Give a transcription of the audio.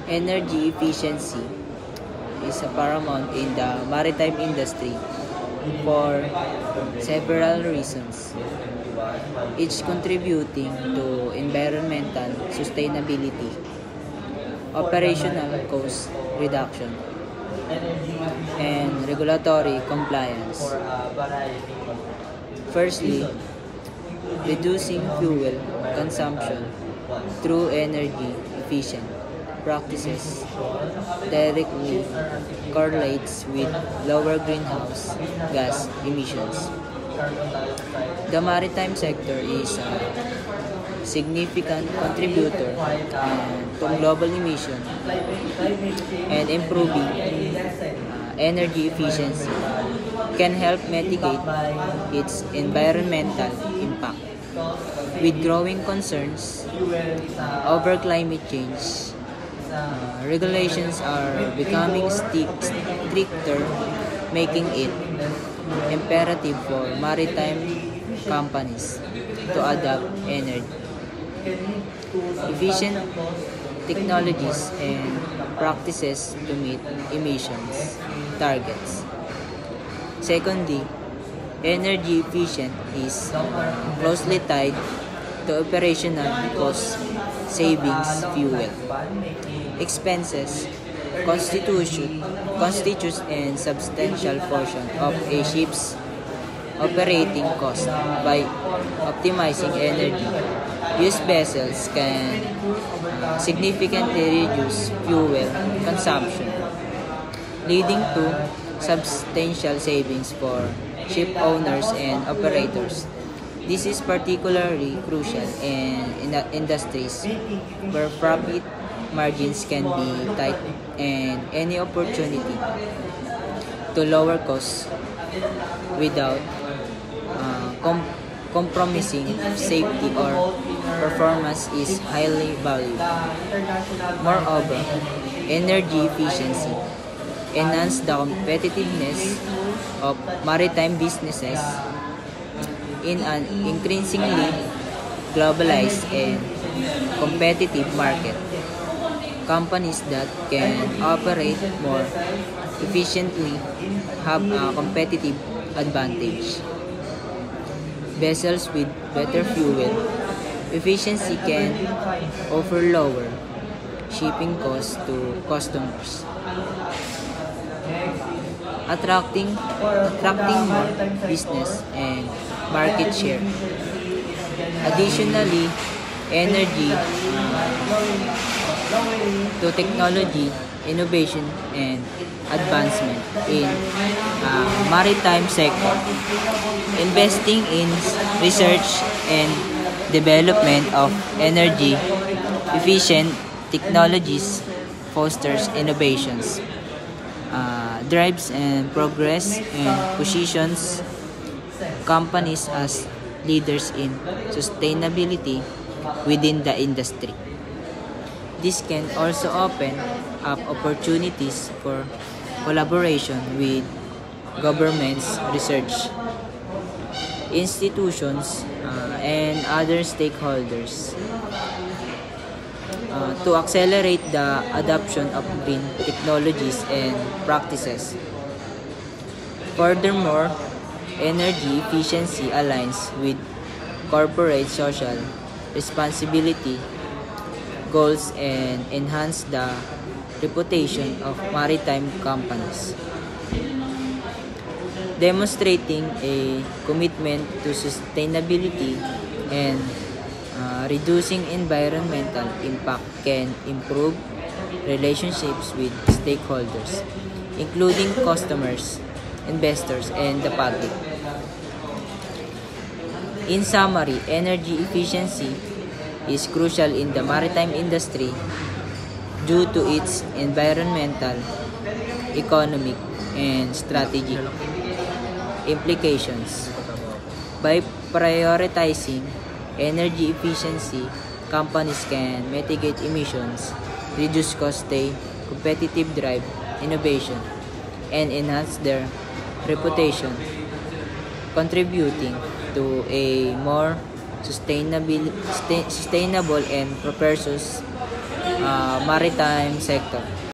Energy efficiency is a paramount in the maritime industry for several reasons, each contributing to environmental sustainability, operational cost reduction, and regulatory compliance. Firstly, reducing fuel consumption through energy efficient practices directly correlates with lower greenhouse gas emissions. The maritime sector is a significant contributor to global emission, and improving energy efficiency can help mitigate its environmental impact. With growing concerns over climate change, regulations are becoming stricter, making it imperative for maritime companies to adopt energy efficient technologies and practices to meet emissions targets. Secondly, energy efficient is closely tied to operational cost savings. Fuel expenses constitutes a substantial portion of a ship's operating cost. By optimizing energy use, vessels can significantly reduce fuel consumption, leading to substantial savings for ship owners and operators. This is particularly crucial in industries where profit margins can be tight, and any opportunity to lower costs without compromising safety or performance is highly valued. Moreover, energy efficiency enhances the competitiveness of maritime businesses in an increasingly globalized and competitive market. Companies that can operate more efficiently have a competitive advantage. Vessels with better fuel efficiency can offer lower shipping costs to customers, attracting more business and market share. Additionally, energy to technology, innovation, and advancement in maritime sector. Investing in research and development of energy efficient technologies fosters innovations, drives and progress, and positions companies as leaders in sustainability within the industry. This can also open up opportunities for collaboration with governments, research institutions, and other stakeholders to accelerate the adoption of green technologies and practices. Furthermore, energy efficiency aligns with corporate social responsibility goals and enhance the reputation of maritime companies, demonstrating a commitment to sustainability and reducing environmental impact can improve relationships with stakeholders, including customers, investors, and the public. In summary, energy efficiency is crucial in the maritime industry due to its environmental, economic, and strategic implications. By prioritizing energy efficiency, companies can mitigate emissions, reduce costs, stay competitive, drive innovation, and enhance their reputation, contributing to a more sustainable and prosperous maritime sector.